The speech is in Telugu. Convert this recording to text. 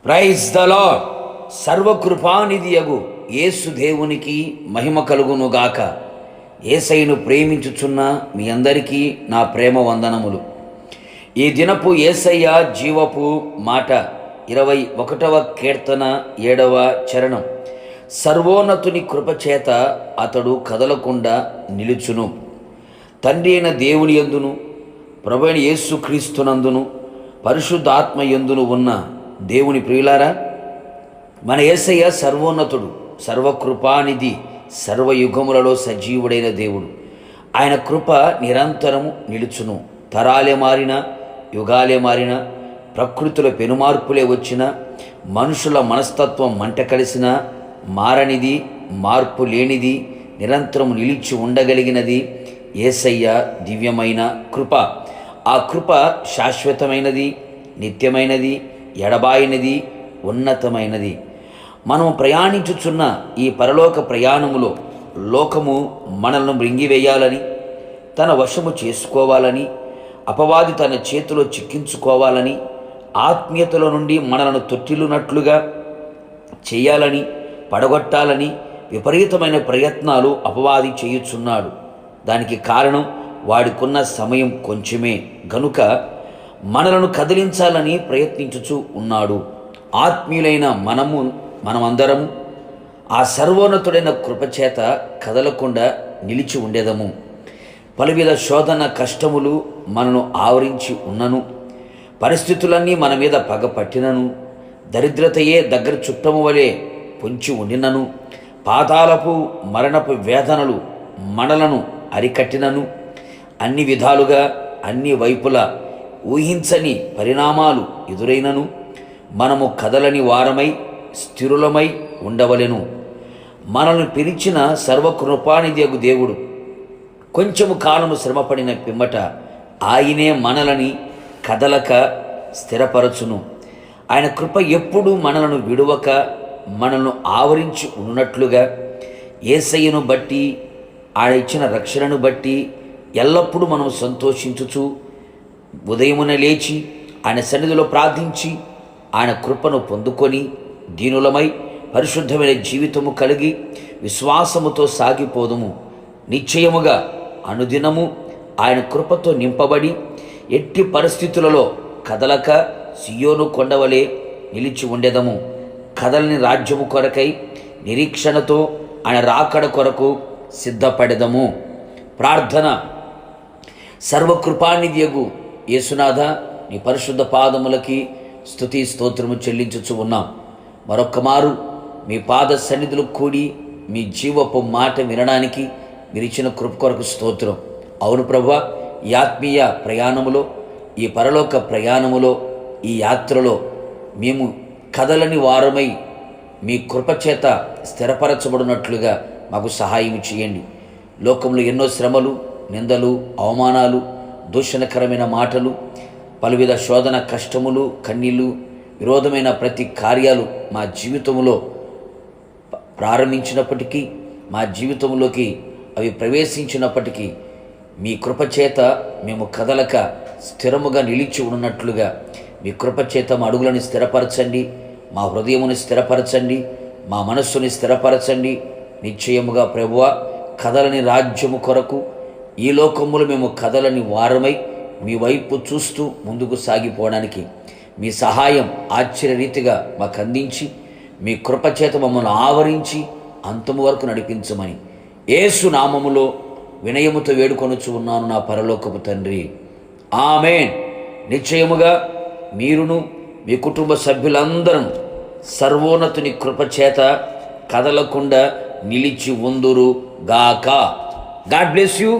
Praise the lord. సర్వకృపానిధియగు యేసు దేవునికి మహిమ కలుగునుగాక. యేసయ్యను ప్రేమించుచున్న మీ అందరికీ నా ప్రేమ వందనములు. ఈ దినపు యేసయ్య జీవపు మాట 21వ కీర్తన 7వ చరణం. సర్వోన్నతుని కృపచేత అతడు కదలకుండా నిలుచును. తండ్రి అయిన దేవుని యందును ప్రభువైన యేసు క్రీస్తునందును పరిశుద్ధాత్మ యందును ఉన్న దేవుని ప్రియులారా, మన యేసయ్య సర్వోన్నతుడు, సర్వకృపానిధి, సర్వయుగములలో సజీవుడైన దేవుడు. ఆయన కృప నిరంతరము నిలుచును. తరాలే మారిన, యుగాలే మారిన, ప్రకృతిలో పెనుమార్పులే వచ్చిన, మనుషుల మనస్తత్వం మంట కలిసిన, మారనిది, మార్పు లేనిది, నిరంతరం నిలిచి ఉండగలిగినది యేసయ్య దివ్యమైన కృప. ఆ కృప శాశ్వతమైనది, నిత్యమైనది, ఎడబాయినది, ఉన్నతమైనది. మనం ప్రయాణించుచున్న ఈ పరలోక ప్రయాణములో లోకము మనల్ని మృంగివేయాలని, తన వశము చేసుకోవాలని, అపవాది తన చేతిలో చిక్కించుకోవాలని, ఆత్మీయతలో నుండి మనలను తొట్టిల్లునట్లుగా చేయాలని, పడగొట్టాలని విపరీతమైన ప్రయత్నాలు అపవాది చేయుచున్నాడు. దానికి కారణం వాడికున్న సమయం కొంచెమే గనుక మనలను కదిలించాలని ప్రయత్నించుచూ ఉన్నాడు. ఆత్మీయులైన మనమందరము ఆ సర్వోన్నతుడైన కృపచేత కదలకుండా నిలిచి ఉండేదము. పలువిధ శోధన కష్టములు మనను ఆవరించి ఉన్నను, పరిస్థితులన్నీ మన మీద పగపట్టినను, దరిద్రతయే దగ్గర చుట్టము వలె పొంచి ఉండినను, పాతాళపు మరణపు వేదనలు మనలను అరికట్టినను, అన్ని విధాలుగా అన్ని వైపులా ఊహించని పరిణామాలు ఎదురైనను, మనము కదలని వారమై స్థిరులమై ఉండవలెను. మనల్ని పిలిచిన సర్వకృపానిధియగు దేవుడు కొంచెము కాలము శ్రమపడిన పిమ్మట ఆయనే మనలని కదలక స్థిరపరచును. ఆయన కృప ఎప్పుడూ మనలను విడువక మనల్ని ఆవరించి ఉన్నట్లుగా యేసయ్యను బట్టి, ఆయన ఇచ్చిన రక్షణను బట్టి ఎల్లప్పుడూ మనం సంతోషించుచు ఉదయమున లేచి ఆయన సన్నిధిలో ప్రార్థించి ఆయన కృపను పొందుకొని దీనులమై పరిశుద్ధమైన జీవితము కలిగి విశ్వాసముతో సాగిపోదుము. నిశ్చయముగా అనుదినము ఆయన కృపతో నింపబడి ఎట్టి పరిస్థితులలో కదలక సియోను కొండవలే నిలిచి ఉండెదము. కదలని రాజ్యము కొరకై నిరీక్షణతో ఆయన రాకడ కొరకు సిద్ధపడెదము. ప్రార్థన. సర్వకృపానిధియగు యేసునాథ, నీ పరిశుద్ధ పాదములకి స్తుతి స్తోత్రము చెల్లించుచు ఉన్నాం. మరొక్క మారు మీ పాద సన్నిధులు కూడి మీ జీవపు మాట వినడానికి మీరు ఇచ్చిన కృప కొరకు స్తోత్రం. అవును ప్రభువా, ఈ ఆత్మీయ ప్రయాణములో, ఈ పరలోక ప్రయాణములో, ఈ యాత్రలో మేము కదలని వారమై మీ కృపచేత స్థిరపరచబడినట్లుగా మాకు సహాయం చేయండి. లోకంలో ఎన్నో శ్రమలు, నిందలు, అవమానాలు, దూషణకరమైన మాటలు, పలువిధ శోధన కష్టములు, కన్నీళ్ళు, విరోధమైన ప్రతి కార్యాలు మా జీవితంలో ప్రారంభించినప్పటికీ, మా జీవితంలోకి అవి ప్రవేశించినప్పటికీ మీ కృపచేత మేము కదలక స్థిరముగా నిలిచి ఉన్నట్లుగా మీ కృపచేత మా అడుగులను స్థిరపరచండి, మా హృదయముని స్థిరపరచండి, మా మనస్సుని స్థిరపరచండి. నిశ్చయముగా ప్రభువా, కదలని రాజ్యము కొరకు ఈ లోకములో మేము కదలని వారమై మీ వైపు చూస్తూ ముందుకు సాగిపోవడానికి మీ సహాయం ఆశ్చర్యరీతిగా మాకు అందించి మీ కృపచేత మమ్మల్ని ఆవరించి అంతము వరకు నడిపించమని యేసు నామములో వినయముతో వేడుకొనుచు ఉన్నాను నా పరలోకపు తండ్రి. ఆమేన్. నిశ్చయముగా మీరును మీ కుటుంబ సభ్యులందరూ సర్వోన్నతుని కృపచేత కదలకుండా నిలిచి ఉందురు గాక. God bless you.